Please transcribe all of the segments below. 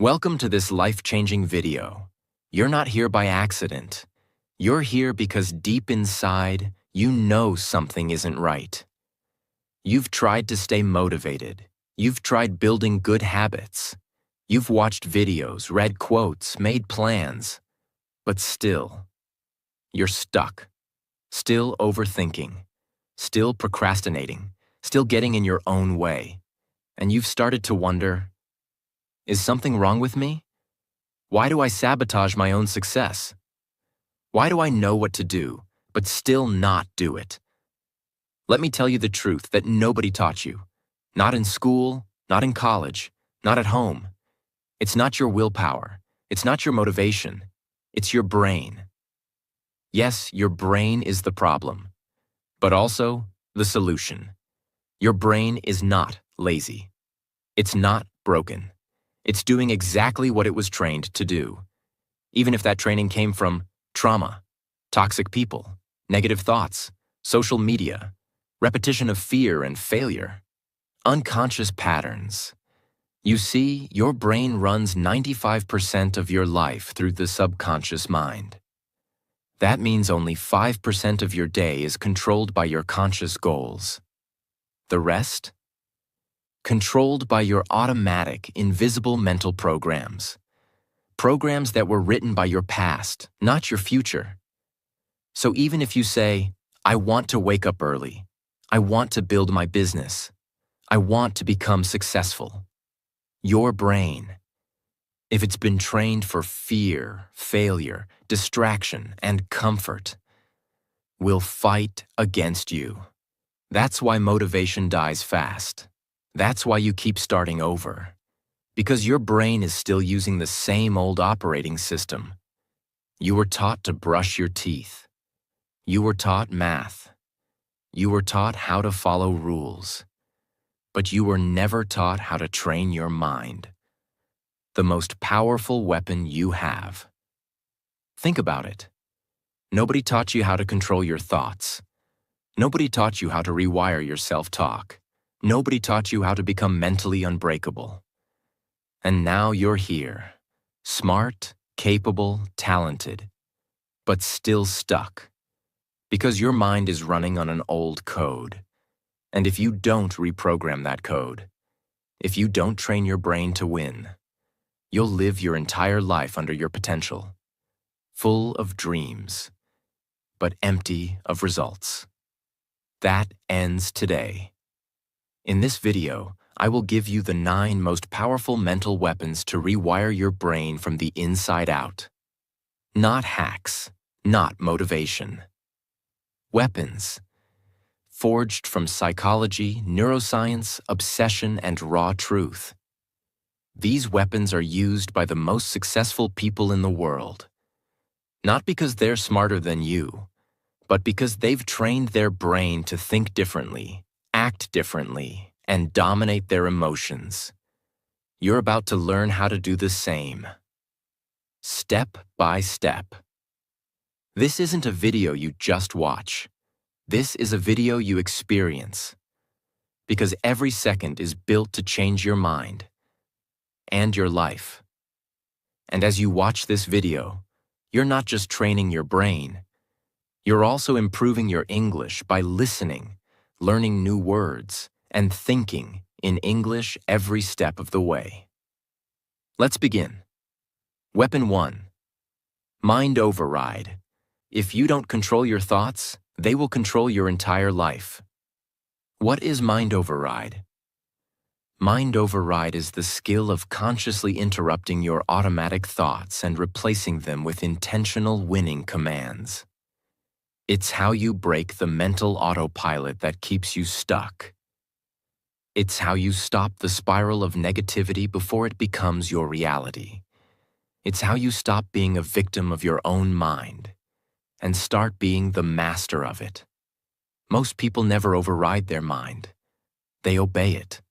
Welcome to this life-changing video. You're not here by accident. You're here because deep inside, you know something isn't right. You've tried to stay motivated. You've tried building good habits. You've watched videos, read quotes, made plans. But still, you're stuck. Still overthinking. Still procrastinating. Still getting in your own way. And you've started to wonder, is something wrong with me? Why do I sabotage my own success? Why do I know what to do, but still not do it? Let me tell you the truth that nobody taught you. Not in school, not in college, not at home. It's not your willpower. It's not your motivation. It's your brain. Yes, your brain is the problem, but also the solution. Your brain is not lazy. It's not broken. It's doing exactly what it was trained to do, even if that training came from trauma, toxic people, negative thoughts, social media, repetition of fear and failure, unconscious patterns. You see, your brain runs 95% of your life through the subconscious mind. That means only 5% of your day is controlled by your conscious goals. The rest? Controlled by your automatic, invisible mental programs. Programs that were written by your past, not your future. So even if you say, I want to wake up early, I want to build my business, I want to become successful, your brain, if it's been trained for fear, failure, distraction, and comfort, will fight against you. That's why motivation dies fast. That's why you keep starting over. Because your brain is still using the same old operating system. You were taught to brush your teeth. You were taught math. You were taught how to follow rules. But you were never taught how to train your mind. The most powerful weapon you have. Think about it. Nobody taught you how to control your thoughts. Nobody taught you how to rewire your self-talk. Nobody taught you how to become mentally unbreakable. And now you're here, smart, capable, talented, but still stuck. Because your mind is running on an old code. And if you don't reprogram that code, if you don't train your brain to win, you'll live your entire life under your potential, full of dreams, but empty of results. That ends today. In this video, I will give you the 9 most powerful mental weapons to rewire your brain from the inside out. Not hacks, not motivation. Weapons, forged from psychology, neuroscience, obsession, and raw truth. These weapons are used by the most successful people in the world. Not because they're smarter than you, but because they've trained their brain to think differently, act differently, and dominate their emotions. You're about to learn how to do the same. Step by step. This isn't a video you just watch. This is a video you experience. Because every second is built to change your mind and your life. And as you watch this video, you're not just training your brain. You're also improving your English by listening, learning new words, and thinking in English every step of the way. Let's begin. Weapon 1. Mind override. If you don't control your thoughts, they will control your entire life. What is mind override? Mind override is the skill of consciously interrupting your automatic thoughts and replacing them with intentional winning commands. It's how you break the mental autopilot that keeps you stuck. It's how you stop the spiral of negativity before it becomes your reality. It's how you stop being a victim of your own mind and start being the master of it. Most people never override their mind. They obey it.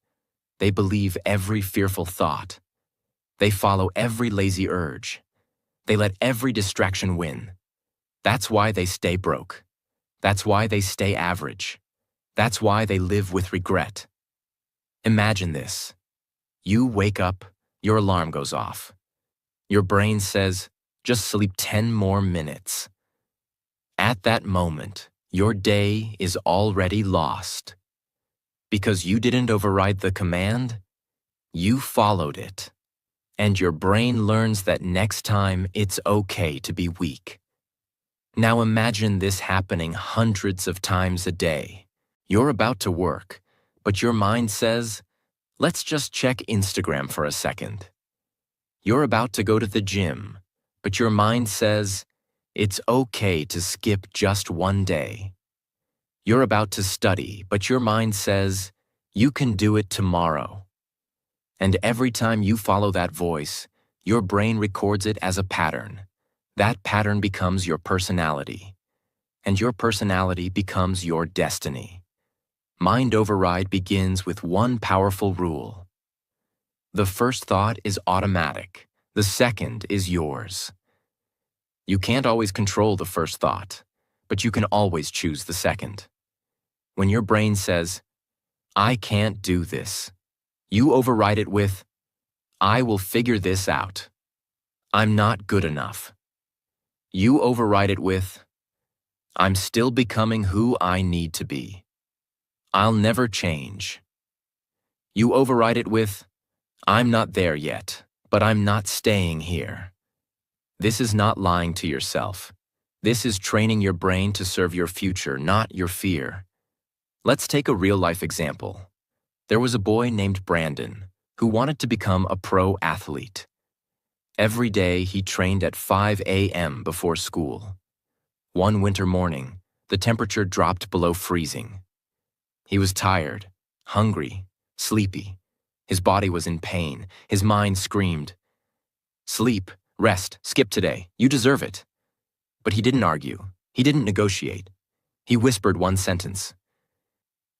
They believe every fearful thought. They follow every lazy urge. They let every distraction win. That's why they stay broke. That's why they stay average. That's why they live with regret. Imagine this. You wake up, Your alarm goes off. Your brain says, just sleep 10 more minutes. At that moment, your day is already lost. Because you didn't override the command, you followed it. And your brain learns that next time it's okay to be weak. Now imagine this happening hundreds of times a day. You're about to work, but your mind says, let's just check Instagram for a second. You're about to go to the gym, but your mind says, it's okay to skip just one day. You're about to study, but your mind says, you can do it tomorrow. And every time you follow that voice, your brain records it as a pattern. That pattern becomes your personality. And your personality becomes your destiny. Mind override begins with one powerful rule. The first thought is automatic. The second is yours. You can't always control the first thought, but you can always choose the second. When your brain says, I can't do this, you override it with, I will figure this out. I'm not good enough. You override it with, I'm still becoming who I need to be. I'll never change. You override it with, I'm not there yet, but I'm not staying here. This is not lying to yourself. This is training your brain to serve your future, not your fear. Let's take a real-life example. There was a boy named Brandon who wanted to become a pro athlete. Every day he trained at 5 a.m. before school. One winter morning, the temperature dropped below freezing. He was tired, hungry, sleepy. His body was in pain. His mind screamed, sleep, rest, skip today. You deserve it. But he didn't argue. He didn't negotiate. He whispered one sentence.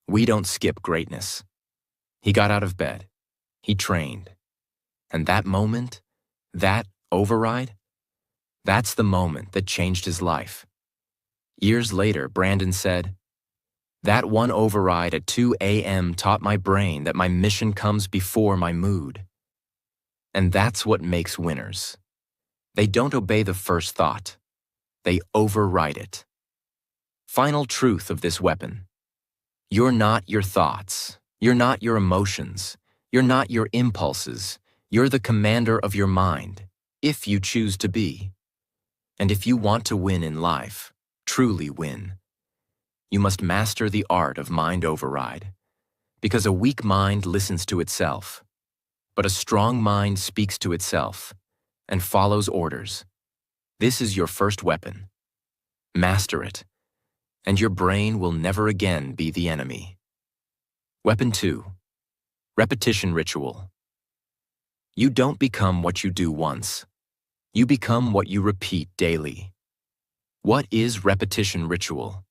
We don't skip greatness. He got out of bed. He trained. And that moment, that override, that's the moment that changed his life. Years later, Brandon said, that one override at 2 a.m. taught my brain that my mission comes before my mood. And that's what makes winners. They don't obey the first thought. They override it. Final truth of this weapon. You're not your thoughts. You're not your emotions. You're not your impulses. You're the commander of your mind, if you choose to be. And if you want to win in life, truly win, you must master the art of mind override. Because a weak mind listens to itself, but a strong mind speaks to itself and follows orders. This is your first weapon. Master it, and your brain will never again be the enemy. Weapon 2. Repetition ritual. You don't become what you do once. You become what you repeat daily. What is repetition ritual?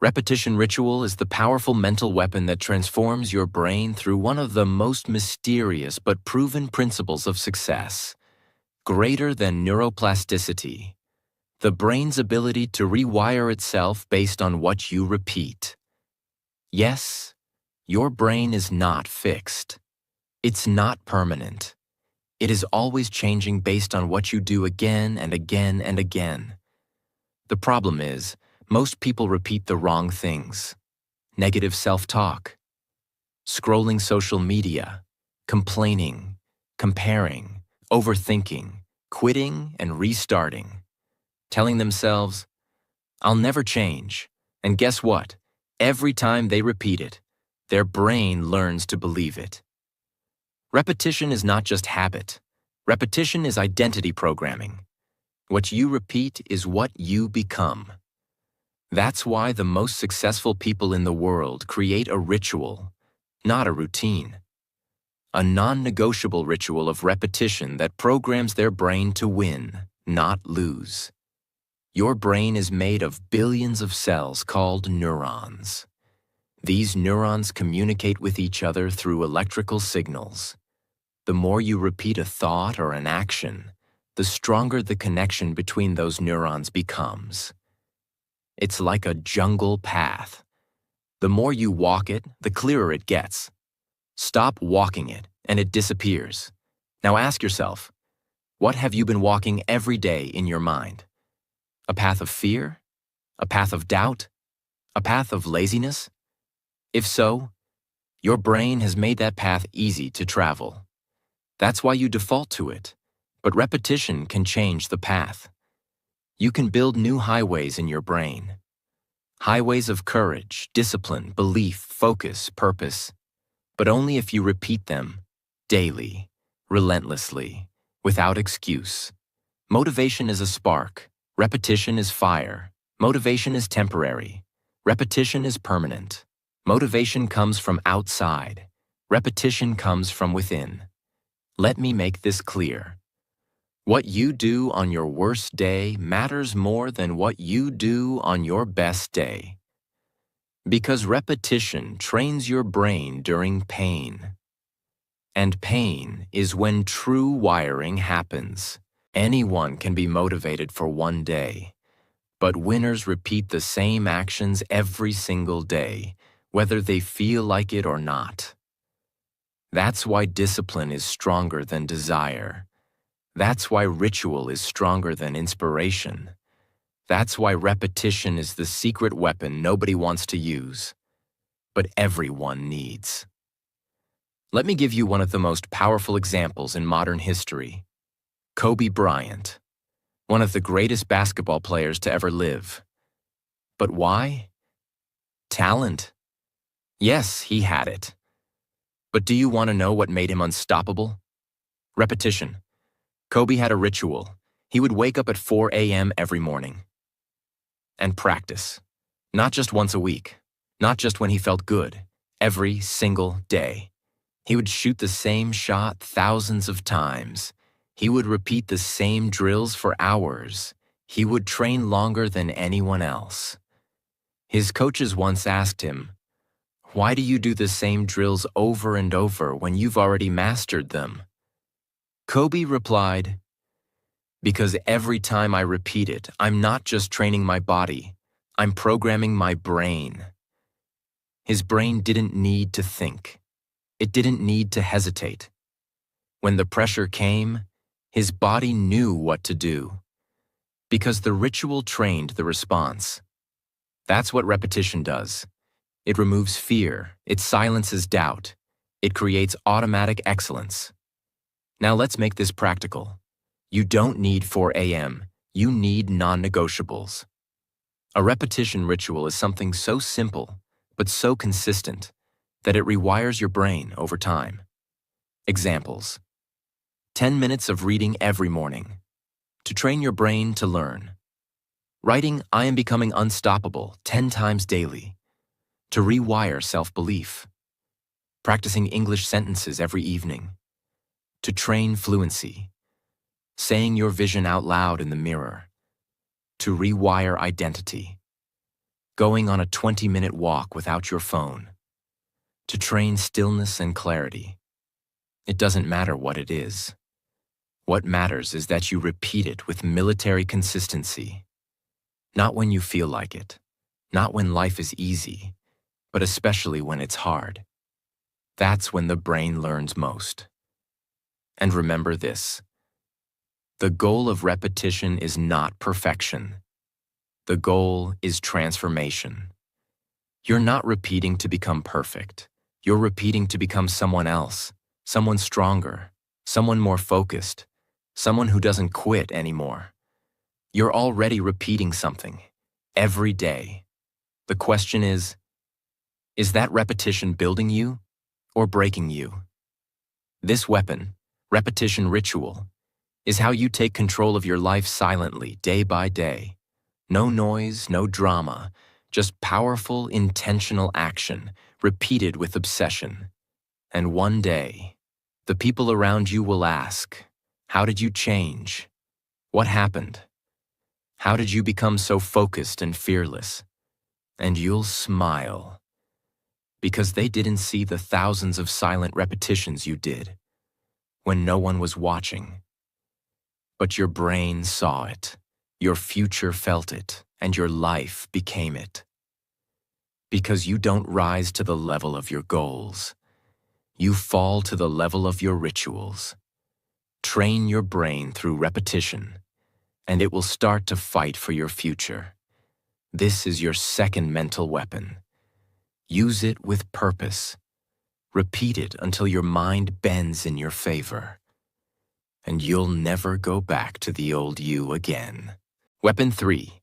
Repetition ritual is the powerful mental weapon that transforms your brain through one of the most mysterious but proven principles of success, greater than neuroplasticity, the brain's ability to rewire itself based on what you repeat. Yes, your brain is not fixed. It's not permanent. It is always changing based on what you do again and again and again. The problem is, most people repeat the wrong things. Negative self-talk, scrolling social media, complaining, comparing, overthinking, quitting and restarting, telling themselves, I'll never change. And guess what? Every time they repeat it, their brain learns to believe it. Repetition is not just habit. Repetition is identity programming. What you repeat is what you become. That's why the most successful people in the world create a ritual, not a routine. A non-negotiable ritual of repetition that programs their brain to win, not lose. Your brain is made of billions of cells called neurons. These neurons communicate with each other through electrical signals. The more you repeat a thought or an action, the stronger the connection between those neurons becomes. It's like a jungle path. The more you walk it, the clearer it gets. Stop walking it, and it disappears. Now ask yourself, what have you been walking every day in your mind? A path of fear? A path of doubt? A path of laziness? If so, your brain has made that path easy to travel. That's why you default to it. But repetition can change the path. You can build new highways in your brain. Highways of courage, discipline, belief, focus, purpose. But only if you repeat them daily, relentlessly, without excuse. Motivation is a spark. Repetition is fire. Motivation is temporary. Repetition is permanent. Motivation comes from outside. Repetition comes from within. Let me make this clear. What you do on your worst day matters more than what you do on your best day. Because repetition trains your brain during pain. And pain is when true wiring happens. Anyone can be motivated for one day, but winners repeat the same actions every single day, whether they feel like it or not. That's why discipline is stronger than desire. That's why ritual is stronger than inspiration. That's why repetition is the secret weapon nobody wants to use, but everyone needs. Let me give you one of the most powerful examples in modern history. Kobe Bryant, one of the greatest basketball players to ever live. But why? Talent. Yes, he had it. But do you want to know what made him unstoppable? Repetition. Kobe had a ritual. He would wake up at 4 a.m. every morning. And practice. Not just once a week. Not just when he felt good. Every single day. He would shoot the same shot thousands of times. He would repeat the same drills for hours. He would train longer than anyone else. His coaches once asked him, "Why do you do the same drills over and over when you've already mastered them?" Kobe replied, "Because every time I repeat it, I'm not just training my body, I'm programming my brain." His brain didn't need to think. It didn't need to hesitate. When the pressure came, his body knew what to do. Because the ritual trained the response. That's what repetition does. It removes fear, it silences doubt, it creates automatic excellence. Now let's make this practical. You don't need 4 a.m., you need non-negotiables. A repetition ritual is something so simple, but so consistent, that it rewires your brain over time. Examples. 10 minutes of reading every morning, to train your brain to learn. Writing "I am becoming unstoppable" 10 times daily, to rewire self-belief. Practicing English sentences every evening, to train fluency. Saying your vision out loud in the mirror, to rewire identity. Going on a 20-minute walk without your phone, to train stillness and clarity. It doesn't matter what it is. What matters is that you repeat it with military consistency. Not when you feel like it, not when life is easy, but especially when it's hard. That's when the brain learns most. And remember this. The goal of repetition is not perfection. The goal is transformation. You're not repeating to become perfect. You're repeating to become someone else, someone stronger, someone more focused, someone who doesn't quit anymore. You're already repeating something, every day. The question is that repetition building you or breaking you? This weapon, repetition ritual, is how you take control of your life silently, day by day. No noise, no drama, just powerful, intentional action, repeated with obsession. And one day, the people around you will ask, "How did you change? What happened? How did you become so focused and fearless?" And you'll smile, because they didn't see the thousands of silent repetitions you did, when no one was watching. But your brain saw it, your future felt it, and your life became it. Because you don't rise to the level of your goals. You fall to the level of your rituals. Train your brain through repetition, and it will start to fight for your future. This is your second mental weapon. Use it with purpose. Repeat it until your mind bends in your favor, and you'll never go back to the old you again. Weapon 3.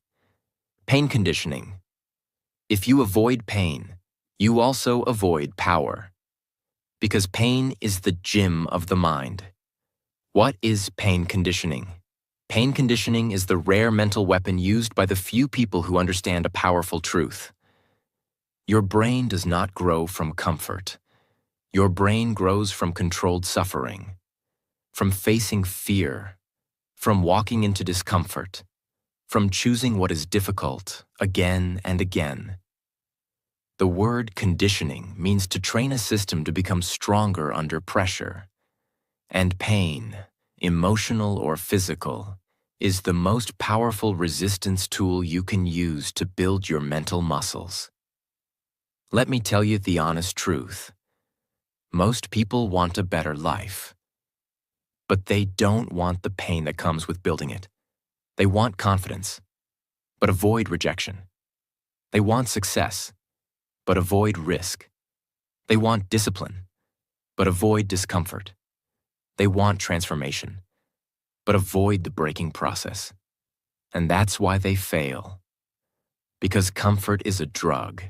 Pain conditioning. If you avoid pain, you also avoid power. Because pain is the gym of the mind. What is pain conditioning? Pain conditioning is the rare mental weapon used by the few people who understand a powerful truth. Your brain does not grow from comfort. Your brain grows from controlled suffering, from facing fear, from walking into discomfort, from choosing what is difficult again and again. The word conditioning means to train a system to become stronger under pressure. And pain, emotional or physical, is the most powerful resistance tool you can use to build your mental muscles. Let me tell you the honest truth. Most people want a better life, but they don't want the pain that comes with building it. They want confidence, but avoid rejection. They want success, but avoid risk. They want discipline, but avoid discomfort. They want transformation, but avoid the breaking process. And that's why they fail. Because comfort is a drug.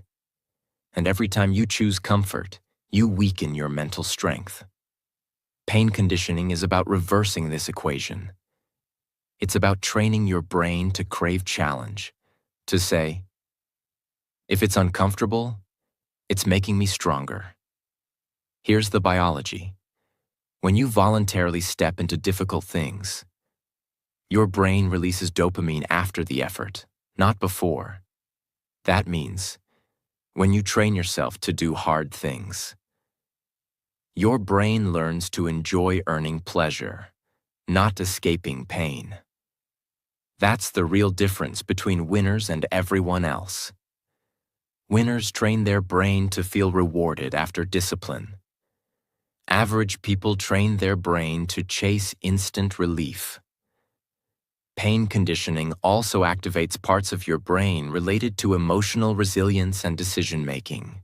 And every time you choose comfort, you weaken your mental strength. Pain conditioning is about reversing this equation. It's about training your brain to crave challenge, to say, if it's uncomfortable, it's making me stronger. Here's the biology. When you voluntarily step into difficult things, your brain releases dopamine after the effort, not before. That means, when you train yourself to do hard things, your brain learns to enjoy earning pleasure, not escaping pain. That's the real difference between winners and everyone else. Winners train their brain to feel rewarded after discipline. Average people train their brain to chase instant relief. Pain conditioning also activates parts of your brain related to emotional resilience and decision-making.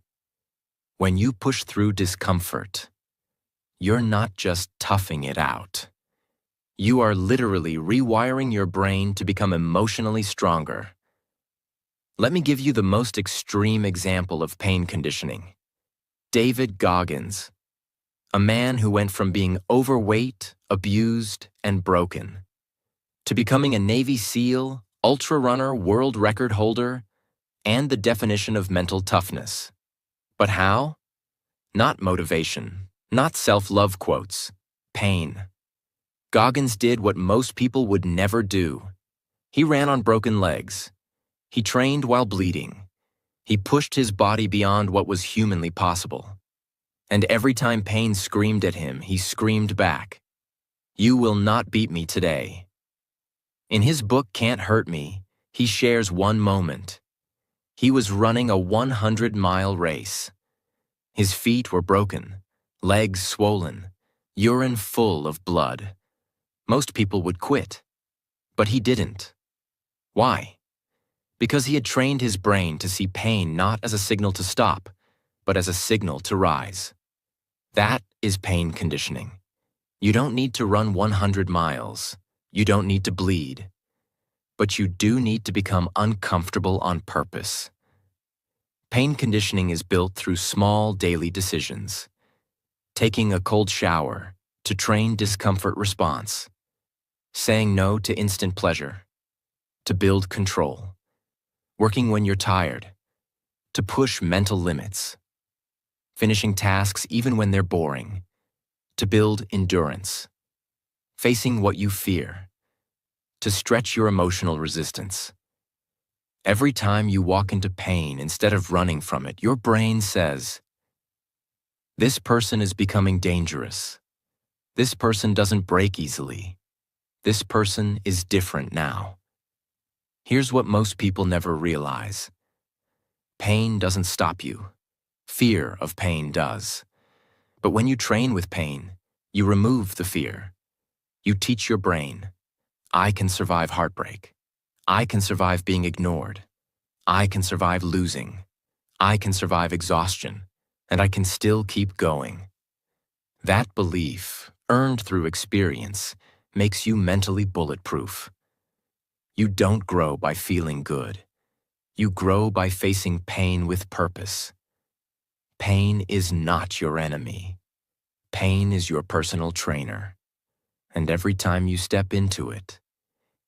When you push through discomfort, you're not just toughing it out. You are literally rewiring your brain to become emotionally stronger. Let me give you the most extreme example of pain conditioning. David Goggins, a man who went from being overweight, abused, and broken, to becoming a Navy SEAL, ultra-runner, world record holder, and the definition of mental toughness. But how? Not motivation, not self-love quotes, pain. Goggins did what most people would never do. He ran on broken legs. He trained while bleeding. He pushed his body beyond what was humanly possible. And every time pain screamed at him, he screamed back, "You will not beat me today." In his book, Can't Hurt Me, he shares one moment. He was running a 100-mile race. His feet were broken, legs swollen, urine full of blood. Most people would quit, but he didn't. Why? Because he had trained his brain to see pain not as a signal to stop, but as a signal to rise. That is pain conditioning. You don't need to run 100 miles. You don't need to bleed. But you do need to become uncomfortable on purpose. Pain conditioning is built through small daily decisions. Taking a cold shower to train discomfort response. Saying no to instant pleasure to build control. Working when you're tired to push mental limits. Finishing tasks even when they're boring to build endurance. Facing what you fear to stretch your emotional resistance. Every time you walk into pain instead of running from it, your brain says, "This person is becoming dangerous. This person doesn't break easily. This person is different now." Here's what most people never realize. Pain doesn't stop you. Fear of pain does. But when you train with pain, you remove the fear. You teach your brain, I can survive heartbreak. I can survive being ignored. I can survive losing. I can survive exhaustion. And I can still keep going. That belief, earned through experience, makes you mentally bulletproof. You don't grow by feeling good. You grow by facing pain with purpose. Pain is not your enemy. Pain is your personal trainer. And every time you step into it,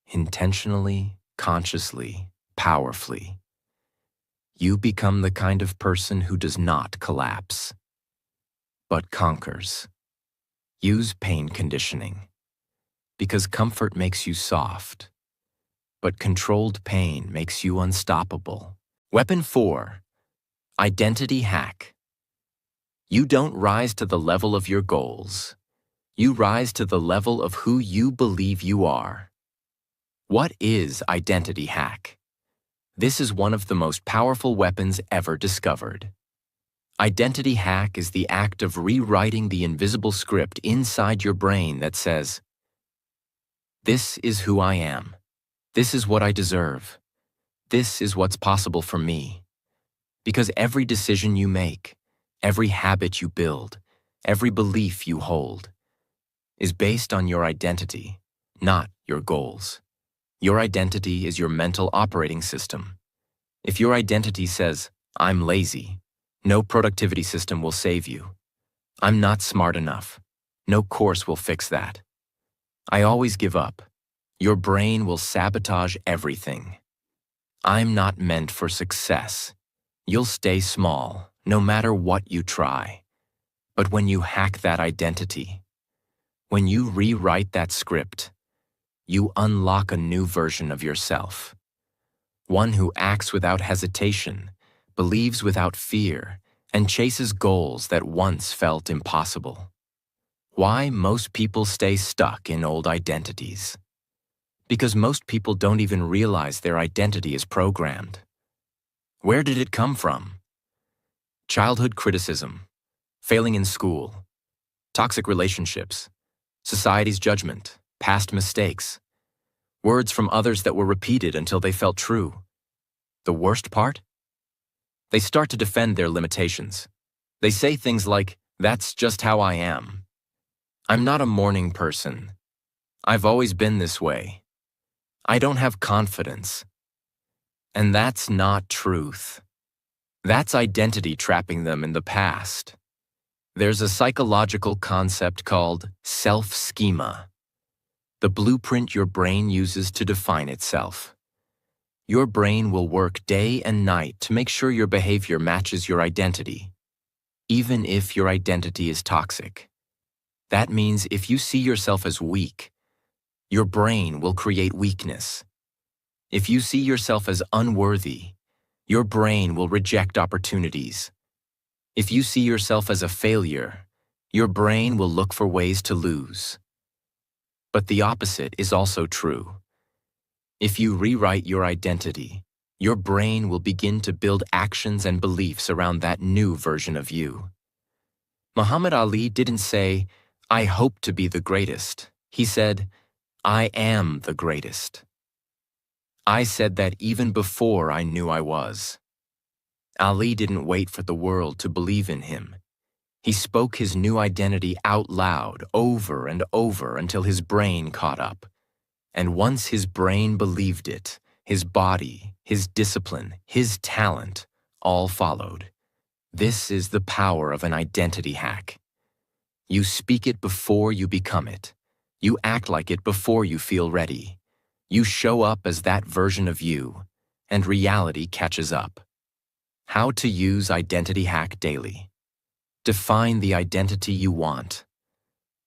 intentionally, consciously, powerfully, you become the kind of person who does not collapse, but conquers. Use pain conditioning, because comfort makes you soft, but controlled pain makes you unstoppable. Weapon 4, identity hack. You don't rise to the level of your goals. You rise to the level of who you believe you are. What is identity hack? This is one of the most powerful weapons ever discovered. Identity hack is the act of rewriting the invisible script inside your brain that says, "This is who I am. This is what I deserve. This is what's possible for me." Because every decision you make, every habit you build, every belief you hold, is based on your identity, not your goals. Your identity is your mental operating system. If your identity says, "I'm lazy," no productivity system will save you. "I'm not smart enough," no course will fix that. "I always give up," your brain will sabotage everything. "I'm not meant for success," you'll stay small, no matter what you try. But when you hack that identity, when you rewrite that script, you unlock a new version of yourself. One who acts without hesitation, believes without fear, and chases goals that once felt impossible. Why most people stay stuck in old identities? Because most people don't even realize their identity is programmed. Where did it come from? Childhood criticism, failing in school, toxic relationships, society's judgment, past mistakes, words from others that were repeated until they felt true. The worst part? They start to defend their limitations. They say things like, "That's just how I am. I'm not a morning person. I've always been this way. I don't have confidence." And that's not truth. That's identity trapping them in the past. There's a psychological concept called self-schema, the blueprint your brain uses to define itself. Your brain will work day and night to make sure your behavior matches your identity, even if your identity is toxic. That means if you see yourself as weak, your brain will create weakness. If you see yourself as unworthy, your brain will reject opportunities. If you see yourself as a failure, your brain will look for ways to lose. But the opposite is also true. If you rewrite your identity, your brain will begin to build actions and beliefs around that new version of you. Muhammad Ali didn't say, "I hope to be the greatest." He said, "I am the greatest." I said that even before I knew I was. Ali didn't wait for the world to believe in him. He spoke his new identity out loud over and over until his brain caught up. And once his brain believed it, his body, his discipline, his talent, all followed. This is the power of an identity hack. You speak it before you become it. You act like it before you feel ready. You show up as that version of you, and reality catches up. How to use identity hack daily. Define the identity you want.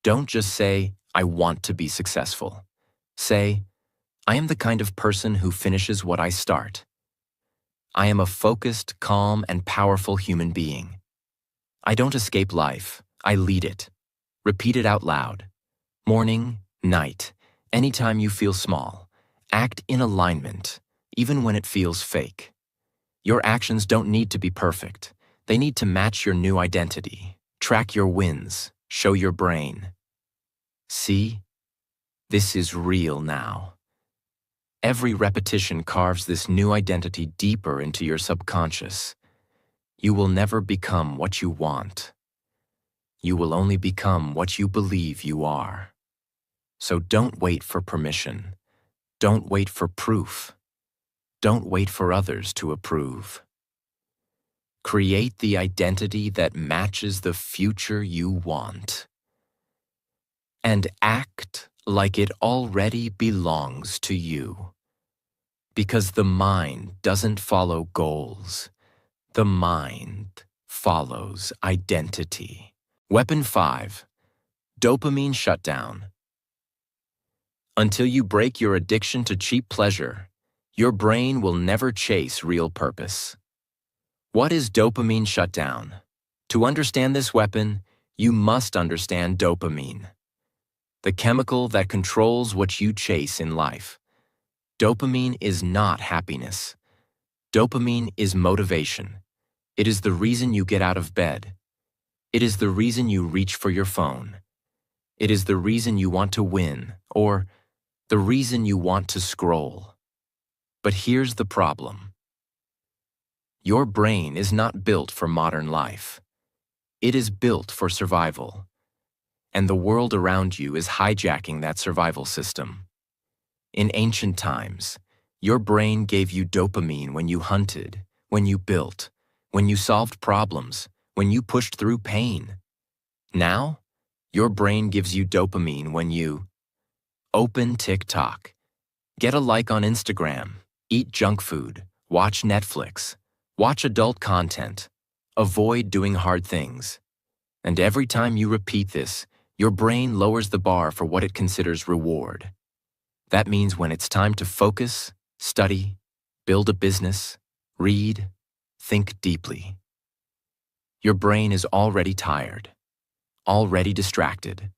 Don't just say, "I want to be successful." Say, "I am the kind of person who finishes what I start." I am a focused, calm, and powerful human being. I don't escape life, I lead it. Repeat it out loud. Morning, night, anytime you feel small. Act in alignment, even when it feels fake. Your actions don't need to be perfect. They need to match your new identity. Track your wins. Show your brain. See? This is real now. Every repetition carves this new identity deeper into your subconscious. You will never become what you want. You will only become what you believe you are. So don't wait for permission. Don't wait for proof. Don't wait for others to approve. Create the identity that matches the future you want. And act like it already belongs to you. Because the mind doesn't follow goals. The mind follows identity. Weapon 5. Dopamine shutdown. Until you break your addiction to cheap pleasure, your brain will never chase real purpose. What is dopamine shutdown? To understand this weapon, you must understand dopamine, the chemical that controls what you chase in life. Dopamine is not happiness. Dopamine is motivation. It is the reason you get out of bed. It is the reason you reach for your phone. It is the reason you want to win, or the reason you want to scroll. But here's the problem. Your brain is not built for modern life. It is built for survival. And the world around you is hijacking that survival system. In ancient times, your brain gave you dopamine when you hunted, when you built, when you solved problems, when you pushed through pain. Now, your brain gives you dopamine when you open TikTok, get a like on Instagram, eat junk food, watch Netflix, watch adult content, avoid doing hard things. And every time you repeat this, your brain lowers the bar for what it considers reward. That means when it's time to focus, study, build a business, read, think deeply. Your brain is already tired, already distracted,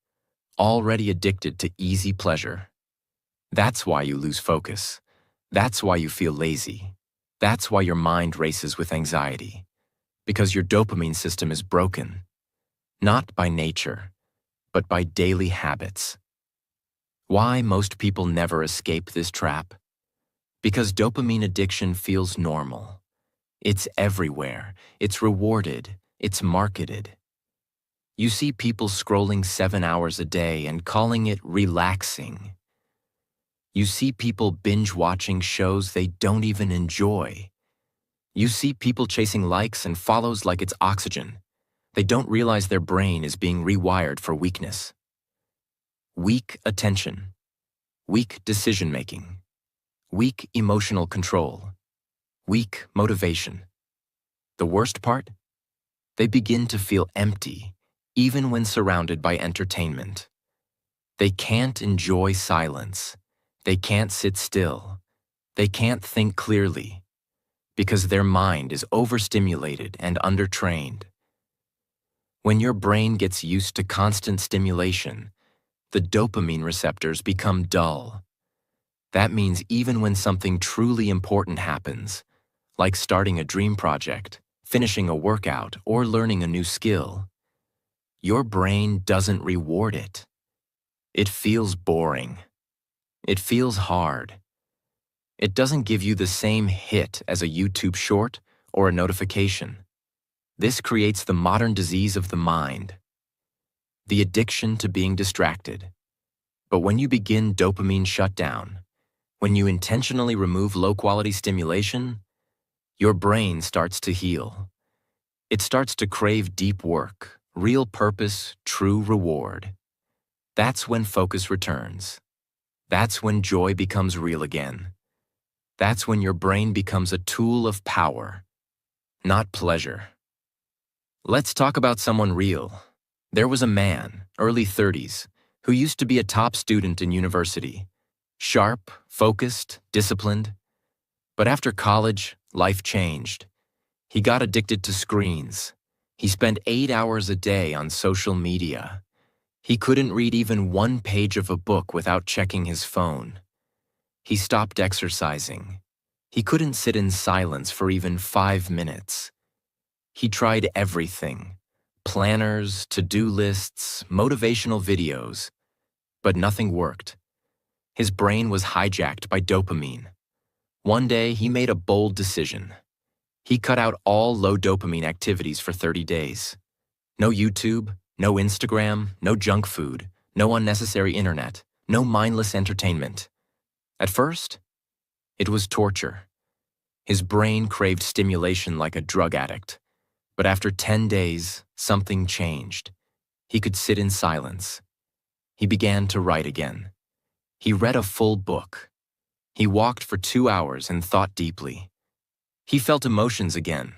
already addicted to easy pleasure. That's why you lose focus. That's why you feel lazy. That's why your mind races with anxiety. Because your dopamine system is broken, not by nature, but by daily habits. Why most people never escape this trap? Because dopamine addiction feels normal. It's everywhere. It's rewarded. It's marketed. You see people scrolling 7 hours a day and calling it relaxing. You see people binge-watching shows they don't even enjoy. You see people chasing likes and follows like it's oxygen. They don't realize their brain is being rewired for weakness. Weak attention, weak decision-making, weak emotional control, weak motivation. The worst part? They begin to feel empty, even when surrounded by entertainment. They can't enjoy silence. They can't sit still. They can't think clearly, because their mind is overstimulated and undertrained. When your brain gets used to constant stimulation, the dopamine receptors become dull. That means even when something truly important happens, like starting a dream project, finishing a workout, or learning a new skill, your brain doesn't reward it. It feels boring. It feels hard. It doesn't give you the same hit as a YouTube short or a notification. This creates the modern disease of the mind, the addiction to being distracted. But when you begin dopamine shutdown, when you intentionally remove low-quality stimulation, your brain starts to heal. It starts to crave deep work, real purpose, true reward. That's when focus returns. That's when joy becomes real again. That's when your brain becomes a tool of power, not pleasure. Let's talk about someone real. There was a man, early 30s, who used to be a top student in university. Sharp, focused, disciplined. But after college, life changed. He got addicted to screens. He spent 8 hours a day on social media. He couldn't read even one page of a book without checking his phone. He stopped exercising. He couldn't sit in silence for even 5 minutes. He tried everything: planners, to-do lists, motivational videos. But nothing worked. His brain was hijacked by dopamine. One day, he made a bold decision. He cut out all low dopamine activities for 30 days. No YouTube, no Instagram, no junk food, no unnecessary internet, no mindless entertainment. At first, it was torture. His brain craved stimulation like a drug addict. But after 10 days, something changed. He could sit in silence. He began to write again. He read a full book. He walked for 2 hours and thought deeply. He felt emotions again.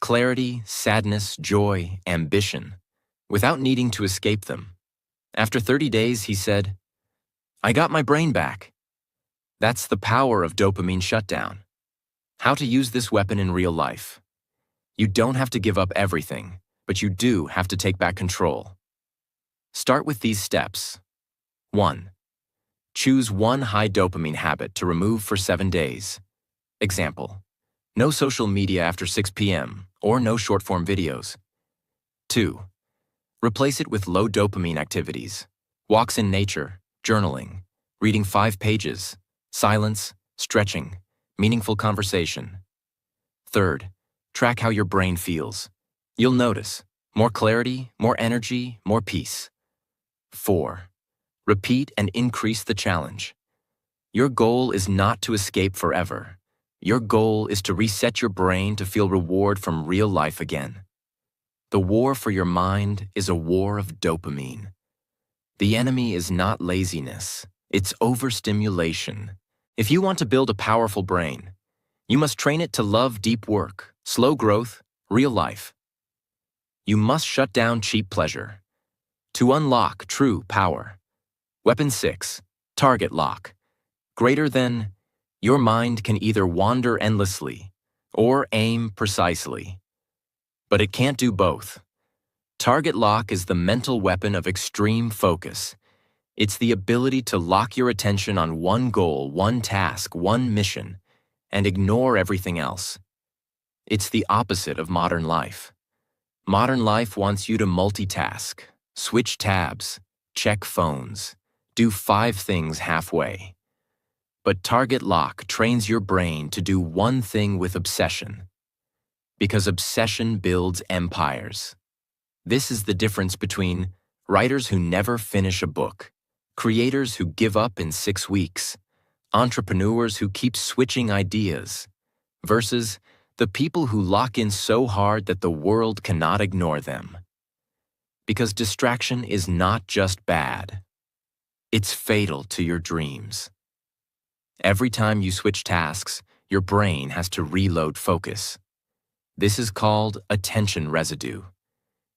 Clarity, sadness, joy, ambition, without needing to escape them. After 30 days, he said, "I got my brain back." That's the power of dopamine shutdown. How to use this weapon in real life. You don't have to give up everything, but you do have to take back control. Start with these steps. 1. Choose one high dopamine habit to remove for 7 days. Example: no social media after 6 p.m. or no short-form videos. 2. Replace it with low dopamine activities. Walks in nature, journaling, reading 5 pages, silence, stretching, meaningful conversation. 3. Track how your brain feels. You'll notice more clarity, more energy, more peace. 4. Repeat and increase the challenge. Your goal is not to escape forever. Your goal is to reset your brain to feel reward from real life again. The war for your mind is a war of dopamine. The enemy is not laziness, it's overstimulation. If you want to build a powerful brain, you must train it to love deep work, slow growth, real life. You must shut down cheap pleasure to unlock true power. Weapon 6, target lock. Greater than, your mind can either wander endlessly or aim precisely. But it can't do both. Target lock is the mental weapon of extreme focus. It's the ability to lock your attention on one goal, one task, one mission, and ignore everything else. It's the opposite of modern life. Modern life wants you to multitask, switch tabs, check phones, do 5 things halfway. But target lock trains your brain to do one thing with obsession. Because obsession builds empires. This is the difference between writers who never finish a book, creators who give up in 6 weeks, entrepreneurs who keep switching ideas, versus the people who lock in so hard that the world cannot ignore them. Because distraction is not just bad. It's fatal to your dreams. Every time you switch tasks, your brain has to reload focus. This is called attention residue.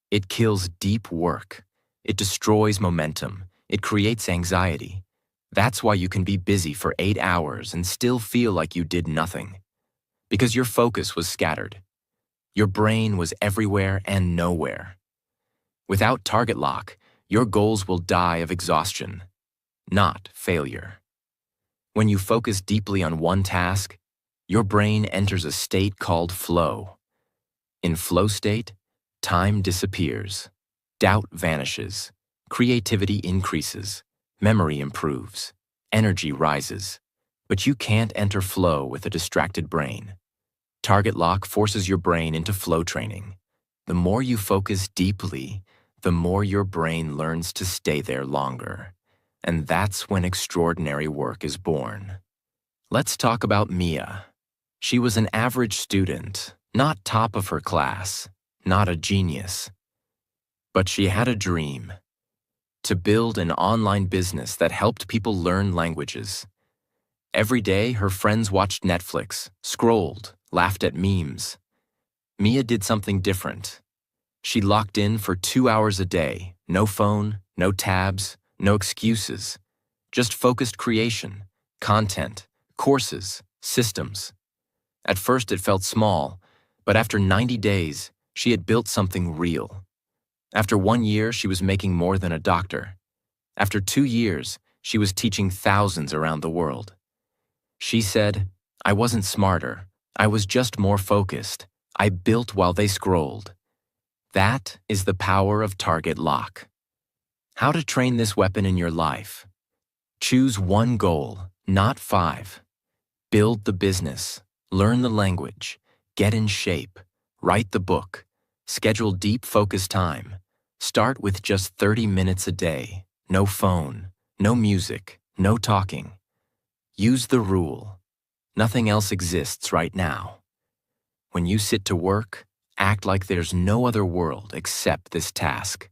It kills deep work. It destroys momentum. It creates anxiety. That's why you can be busy for 8 hours and still feel like you did nothing. Because your focus was scattered. Your brain was everywhere and nowhere. Without target lock, your goals will die of exhaustion, not failure. When you focus deeply on one task, your brain enters a state called flow. In flow state, time disappears, doubt vanishes, creativity increases, memory improves, energy rises. But you can't enter flow with a distracted brain. Target lock forces your brain into flow training. The more you focus deeply, the more your brain learns to stay there longer. And that's when extraordinary work is born. Let's talk about Mia. She was an average student, not top of her class, not a genius. But she had a dream: to build an online business that helped people learn languages. Every day, her friends watched Netflix, scrolled, laughed at memes. Mia did something different. She locked in for 2 hours a day, no phone, no tabs, no excuses, just focused creation, content, courses, systems. At first it felt small, but after 90 days, she had built something real. After 1 year, she was making more than a doctor. After 2 years, she was teaching thousands around the world. She said, "I wasn't smarter, I was just more focused. I built while they scrolled." That is the power of target lock. How to train this weapon in your life. Choose one goal, not 5. Build the business, learn the language, get in shape, write the book, schedule deep focus time. Start with just 30 minutes a day. No phone, no music, no talking. Use the rule. Nothing else exists right now. When you sit to work, act like there's no other world except this task.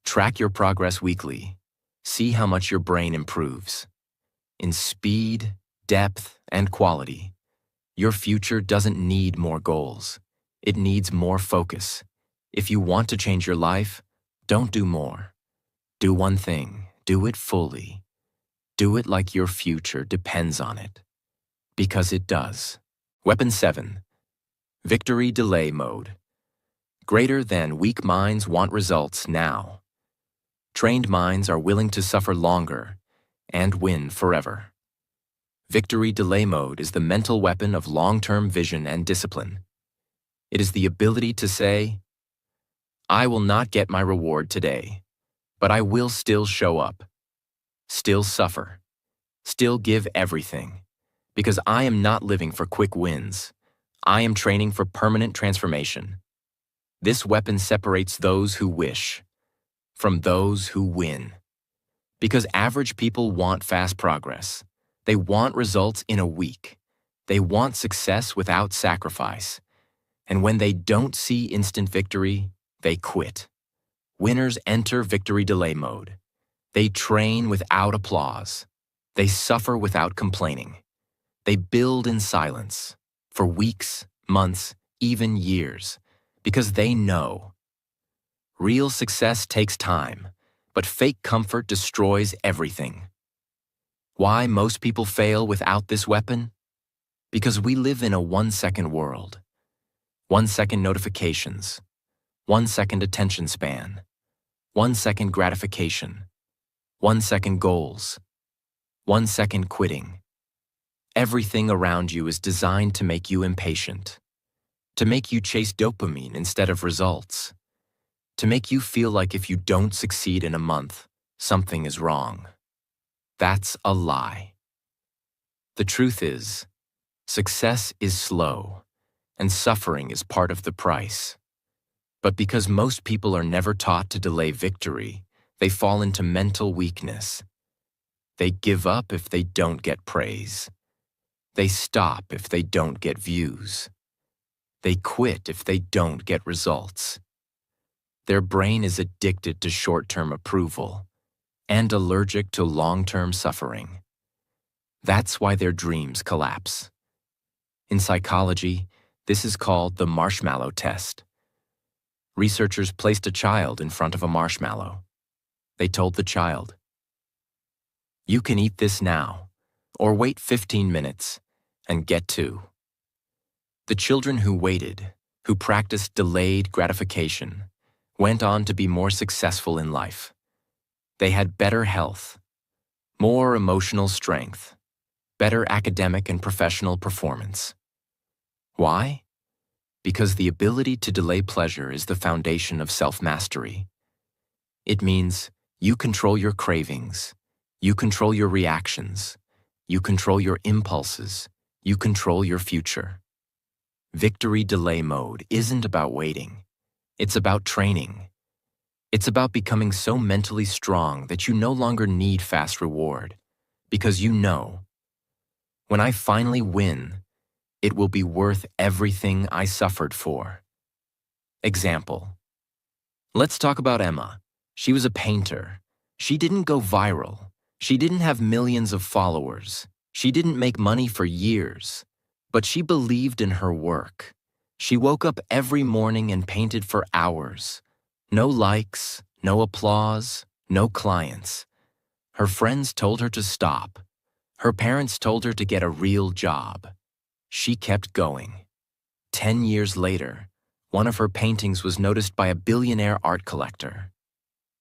Track your progress weekly. See how much your brain improves. In speed, depth, and quality, your future doesn't need more goals. It needs more focus. If you want to change your life, don't do more. Do one thing. Do it fully. Do it like your future depends on it. Because it does. Weapon 7. Victory delay mode. Greater than weak minds want results now. Trained minds are willing to suffer longer and win forever. Victory delay mode is the mental weapon of long-term vision and discipline. It is the ability to say, I will not get my reward today, but I will still show up, still suffer, still give everything, because I am not living for quick wins. I am training for permanent transformation. This weapon separates those who wish from those who win. Because average people want fast progress. They want results in a week. They want success without sacrifice. And when they don't see instant victory, they quit. Winners enter victory delay mode. They train without applause. They suffer without complaining. They build in silence for weeks, months, even years, because they know real success takes time, but fake comfort destroys everything. Why most people fail without this weapon? Because we live in a 1-second world. 1-second notifications, 1-second attention span, 1-second gratification, 1-second goals, 1-second quitting. Everything around you is designed to make you impatient, to make you chase dopamine instead of results, to make you feel like if you don't succeed in a month, something is wrong. That's a lie. The truth is, success is slow, and suffering is part of the price. But because most people are never taught to delay victory, they fall into mental weakness. They give up if they don't get praise. They stop if they don't get views. They quit if they don't get results. Their brain is addicted to short-term approval and allergic to long-term suffering. That's why their dreams collapse. In psychology, this is called the marshmallow test. Researchers placed a child in front of a marshmallow. They told the child, "You can eat this now, or wait 15 minutes and get 2." The children who waited, who practiced delayed gratification, went on to be more successful in life. They had better health, more emotional strength, better academic and professional performance. Why? Because the ability to delay pleasure is the foundation of self-mastery. It means you control your cravings, you control your reactions, you control your impulses, you control your future. Victory delay mode isn't about waiting. It's about training. It's about becoming so mentally strong that you no longer need fast reward, because you know, when I finally win, it will be worth everything I suffered for. Example. Let's talk about Emma. She was a painter. She didn't go viral. She didn't have millions of followers. She didn't make money for years. But she believed in her work. She woke up every morning and painted for hours. No likes, no applause, no clients. Her friends told her to stop. Her parents told her to get a real job. She kept going. 10 years later, one of her paintings was noticed by a billionaire art collector.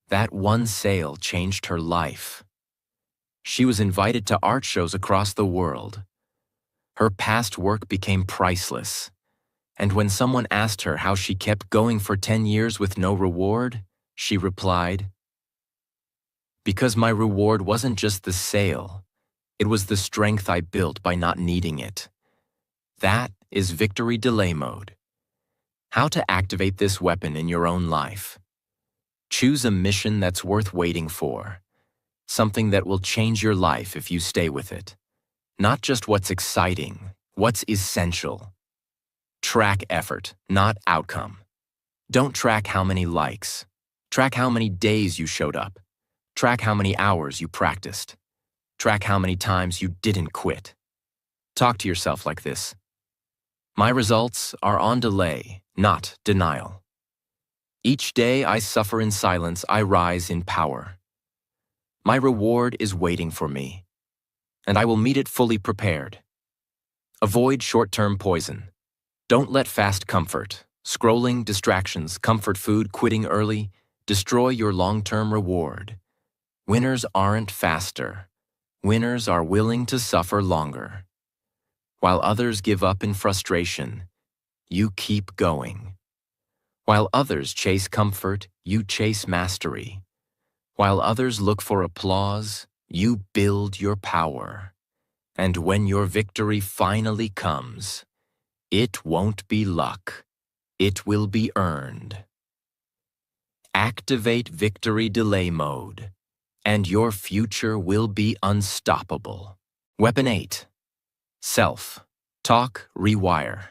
That one sale changed her life. She was invited to art shows across the world. Her past work became priceless. And when someone asked her how she kept going for 10 years with no reward, she replied, Because my reward wasn't just the sale, it was the strength I built by not needing it. That is victory delay mode. How to activate this weapon in your own life. Choose a mission that's worth waiting for, something that will change your life if you stay with it. Not just what's exciting, what's essential. Track effort, not outcome. Don't track how many likes. Track how many days you showed up. Track how many hours you practiced. Track how many times you didn't quit. Talk to yourself like this. My results are on delay, not denial. Each day I suffer in silence, I rise in power. My reward is waiting for me, and I will meet it fully prepared. Avoid short-term poison. Don't let fast comfort, scrolling, distractions, comfort food, quitting early, destroy your long-term reward. Winners aren't faster. Winners are willing to suffer longer. While others give up in frustration, you keep going. While others chase comfort, you chase mastery. While others look for applause, you build your power. And when your victory finally comes, it won't be luck. It will be earned. Activate victory delay mode, and your future will be unstoppable. Weapon 8. Self-talk rewire.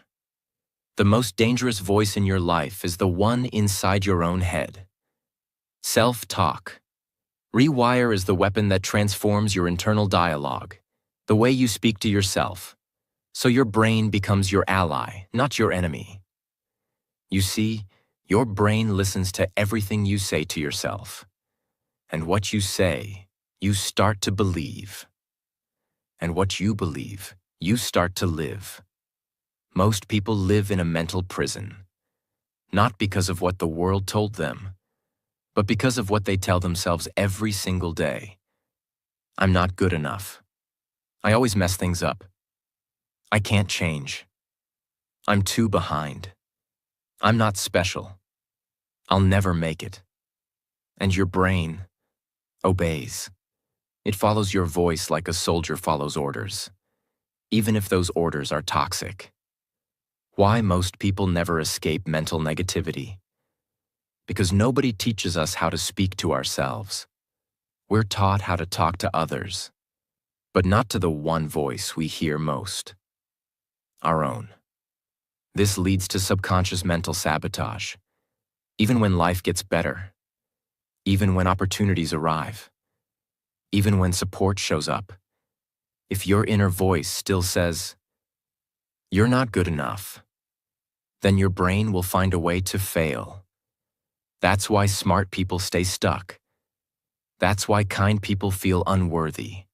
The most dangerous voice in your life is the one inside your own head. Self-talk. Rewire is the weapon that transforms your internal dialogue, the way you speak to yourself, so your brain becomes your ally, not your enemy. You see, your brain listens to everything you say to yourself. And what you say, you start to believe. And what you believe, you start to live. Most people live in a mental prison, not because of what the world told them, but because of what they tell themselves every single day. I'm not good enough. I always mess things up. I can't change. I'm too behind. I'm not special. I'll never make it. And your brain obeys. It follows your voice like a soldier follows orders, even if those orders are toxic. Why most people never escape mental negativity? Because nobody teaches us how to speak to ourselves. We're taught how to talk to others, but not to the one voice we hear most, our own. This leads to subconscious mental sabotage, even when life gets better, even when opportunities arrive, even when support shows up. If your inner voice still says, "You're not good enough," then your brain will find a way to fail. That's why smart people stay stuck. That's why kind people feel unworthy.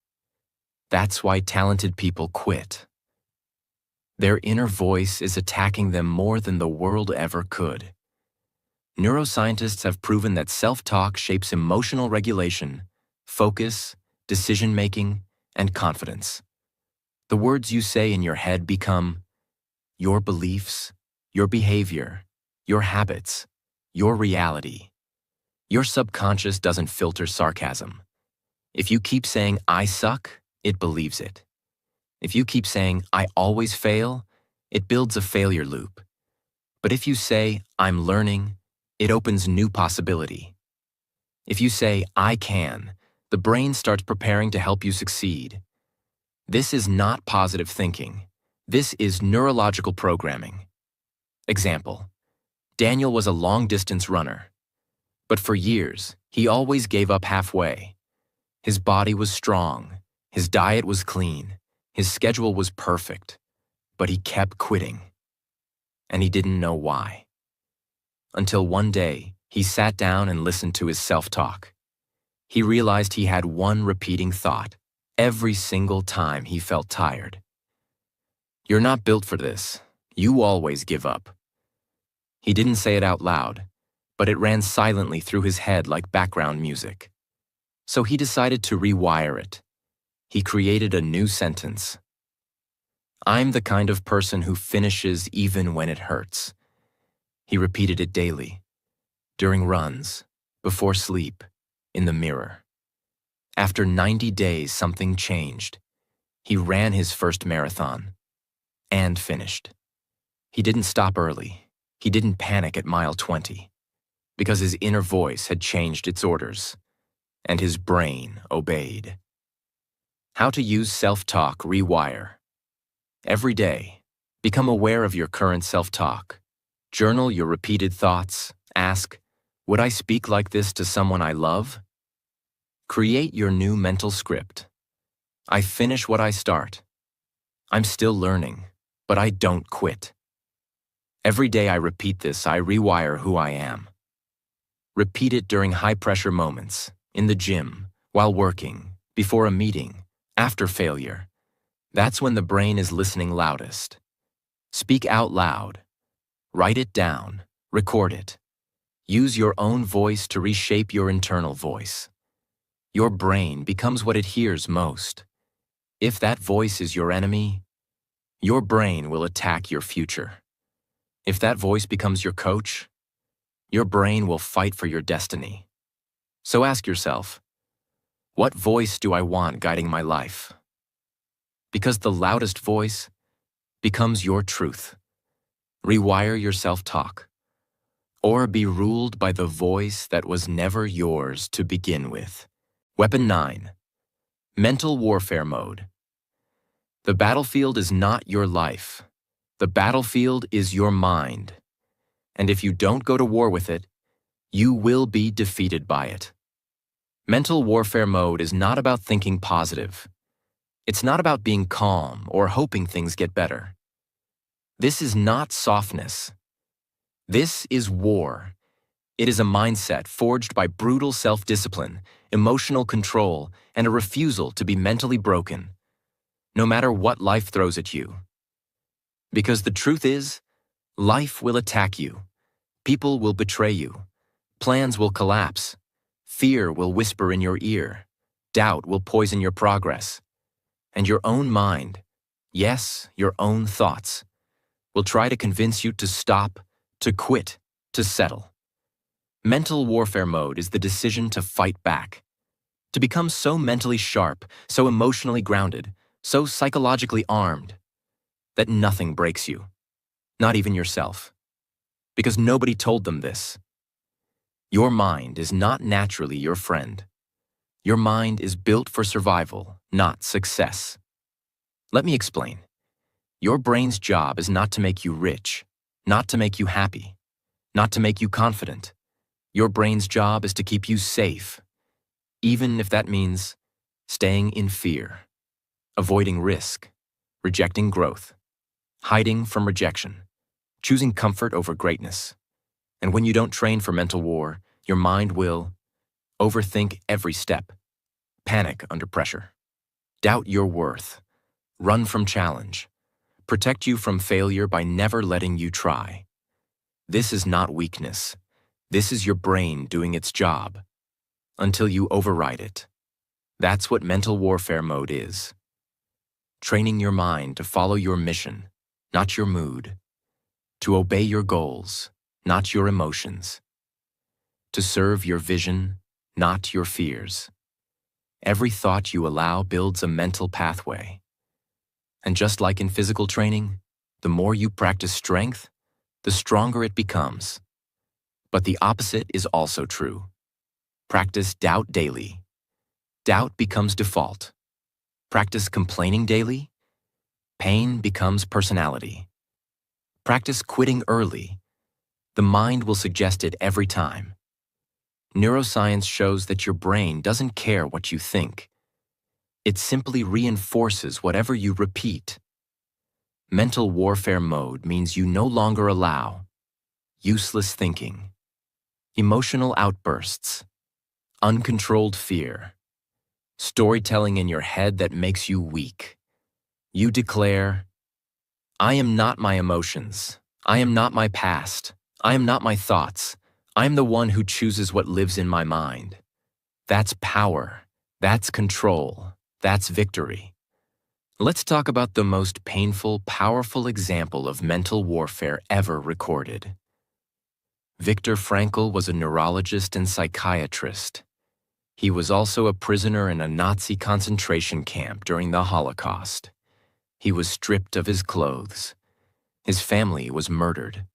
That's why talented people quit. Their inner voice is attacking them more than the world ever could. Neuroscientists have proven that self-talk shapes emotional regulation, focus, decision-making, and confidence. The words you say in your head become your beliefs, your behavior, your habits, your reality. Your subconscious doesn't filter sarcasm. If you keep saying, "I suck," it believes it. If you keep saying, "I always fail," it builds a failure loop. But if you say, "I'm learning," it opens new possibility. If you say, "I can," the brain starts preparing to help you succeed. This is not positive thinking. This is neurological programming. Example: Daniel was a long-distance runner. But for years, he always gave up halfway. His body was strong, his diet was clean, his schedule was perfect, but he kept quitting. And he didn't know why. Until one day, he sat down and listened to his self-talk. He realized he had one repeating thought every single time he felt tired. "You're not built for this. You always give up." He didn't say it out loud, but it ran silently through his head like background music. So he decided to rewire it. He created a new sentence. "I'm the kind of person who finishes even when it hurts." He repeated it daily, during runs, before sleep, in the mirror. After 90 days, something changed. He ran his first marathon and finished. He didn't stop early. He didn't panic at mile 20 because his inner voice had changed its orders and his brain obeyed. How to use self-talk rewire. Every day, become aware of your current self-talk. Journal your repeated thoughts. Ask, would I speak like this to someone I love? Create your new mental script. I finish what I start. I'm still learning, but I don't quit. Every day I repeat this, I rewire who I am. Repeat it during high-pressure moments, in the gym, while working, before a meeting, after failure. That's when the brain is listening loudest. Speak out loud. Write it down. Record it. Use your own voice to reshape your internal voice. Your brain becomes what it hears most. If that voice is your enemy, your brain will attack your future. If that voice becomes your coach, your brain will fight for your destiny. So ask yourself, what voice do I want guiding my life? Because the loudest voice becomes your truth. Rewire your self-talk, or be ruled by the voice that was never yours to begin with. Weapon 9. Mental warfare mode. The battlefield is not your life. The battlefield is your mind. And if you don't go to war with it, you will be defeated by it. Mental warfare mode is not about thinking positive. It's not about being calm or hoping things get better. This is not softness. This is war. It is a mindset forged by brutal self-discipline, emotional control, and a refusal to be mentally broken, no matter what life throws at you. Because the truth is, life will attack you. People will betray you. Plans will collapse. Fear will whisper in your ear. Doubt will poison your progress. And your own mind, yes, your own thoughts, will try to convince you to stop, to quit, to settle. Mental warfare mode is the decision to fight back, to become so mentally sharp, so emotionally grounded, so psychologically armed, that nothing breaks you, not even yourself, because nobody told them this. Your mind is not naturally your friend. Your mind is built for survival, not success. Let me explain. Your brain's job is not to make you rich, not to make you happy, not to make you confident. Your brain's job is to keep you safe, even if that means staying in fear, avoiding risk, rejecting growth, hiding from rejection, choosing comfort over greatness. And when you don't train for mental war, your mind will overthink every step, panic under pressure, doubt your worth, run from challenge, protect you from failure by never letting you try. This is not weakness. This is your brain doing its job until you override it. That's what mental warfare mode is. Training your mind to follow your mission, not your mood, to obey your goals, not your emotions, to serve your vision, not your fears. Every thought you allow builds a mental pathway. And just like in physical training, the more you practice strength, the stronger it becomes. But the opposite is also true. Practice doubt daily. Doubt becomes default. Practice complaining daily. Pain becomes personality. Practice quitting early. The mind will suggest it every time. Neuroscience shows that your brain doesn't care what you think. It simply reinforces whatever you repeat. Mental warfare mode means you no longer allow useless thinking, emotional outbursts, uncontrolled fear, storytelling in your head that makes you weak. You declare, I am not my emotions. I am not my past. I am not my thoughts. I am the one who chooses what lives in my mind. That's power. That's control. That's victory. Let's talk about the most painful, powerful example of mental warfare ever recorded. Viktor Frankl was a neurologist and psychiatrist. He was also a prisoner in a Nazi concentration camp during the Holocaust. He was stripped of his clothes. His family was murdered.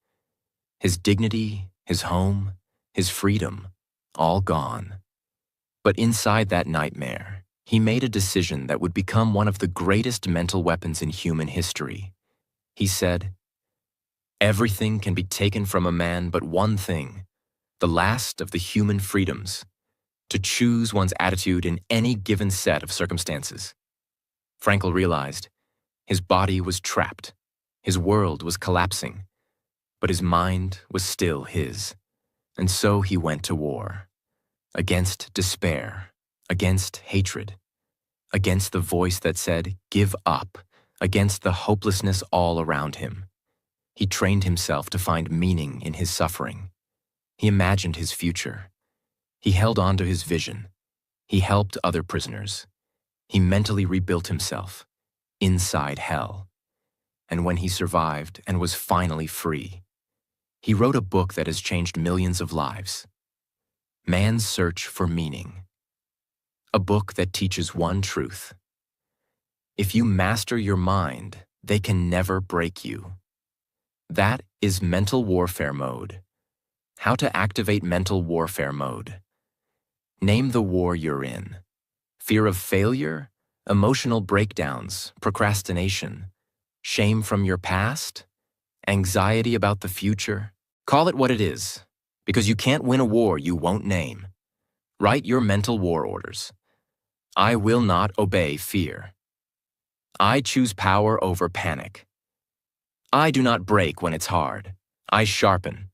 His dignity, his home, his freedom, all gone. But inside that nightmare, he made a decision that would become one of the greatest mental weapons in human history. He said, "Everything can be taken from a man but one thing, the last of the human freedoms, to choose one's attitude in any given set of circumstances." Frankl realized his body was trapped, his world was collapsing, but his mind was still his. And so he went to war, against despair, against hatred, against the voice that said, "Give up," against the hopelessness all around him. He trained himself to find meaning in his suffering. He imagined his future. He held on to his vision. He helped other prisoners. He mentally rebuilt himself, inside hell. And when he survived and was finally free, he wrote a book that has changed millions of lives. Man's Search for Meaning. A book that teaches one truth. If you master your mind, they can never break you. That is mental warfare mode. How to activate mental warfare mode. Name the war you're in. Fear of failure, emotional breakdowns, procrastination, shame from your past, anxiety about the future. Call it what it is, because you can't win a war you won't name. Write your mental war orders. I will not obey fear. I choose power over panic. I do not break when it's hard. I sharpen.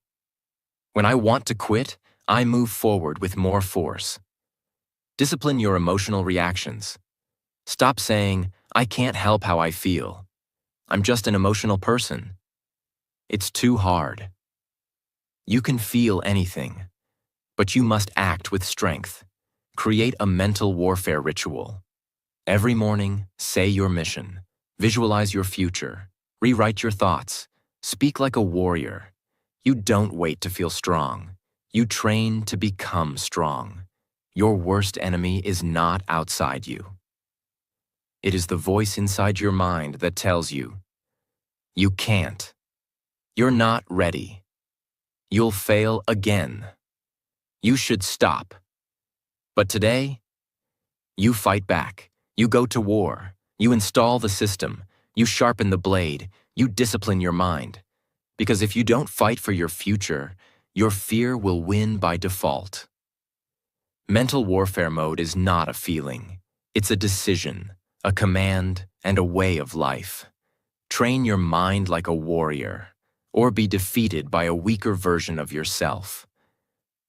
When I want to quit, I move forward with more force. Discipline your emotional reactions. Stop saying, "I can't help how I feel. I'm just an emotional person." It's too hard. You can feel anything, but you must act with strength. Create a mental warfare ritual. Every morning, say your mission. Visualize your future. Rewrite your thoughts. Speak like a warrior. You don't wait to feel strong. You train to become strong. Your worst enemy is not outside you. It is the voice inside your mind that tells you, "You can't. You're not ready. You'll fail again. You should stop." But today, you fight back. You go to war. You install the system. You sharpen the blade. You discipline your mind. Because if you don't fight for your future, your fear will win by default. Mental warfare mode is not a feeling. It's a decision, a command, and a way of life. Train your mind like a warrior, or be defeated by a weaker version of yourself.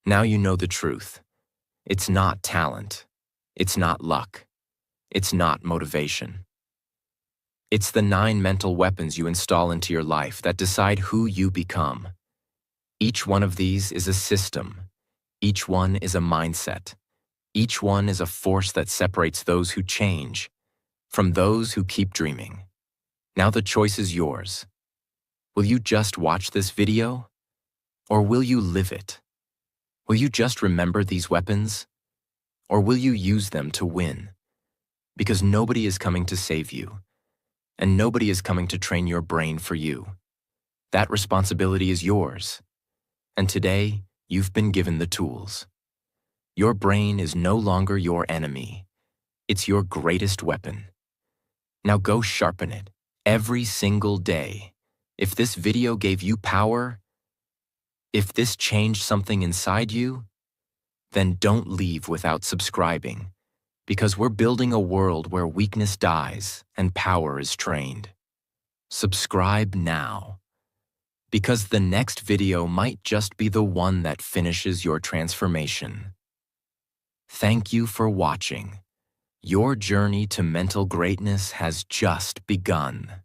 Now you know the truth. It's not talent. It's not luck. It's not motivation. It's the 9 mental weapons you install into your life that decide who you become. Each one of these is a system. Each one is a mindset. Each one is a force that separates those who change from those who keep dreaming. Now the choice is yours. Will you just watch this video? Or will you live it? Will you just remember these weapons? Or will you use them to win? Because nobody is coming to save you, and nobody is coming to train your brain for you. That responsibility is yours. And today, you've been given the tools. Your brain is no longer your enemy. It's your greatest weapon. Now go sharpen it every single day. If this video gave you power, if this changed something inside you, then don't leave without subscribing, because we're building a world where weakness dies and power is trained. Subscribe now, because the next video might just be the one that finishes your transformation. Thank you for watching. Your journey to mental greatness has just begun.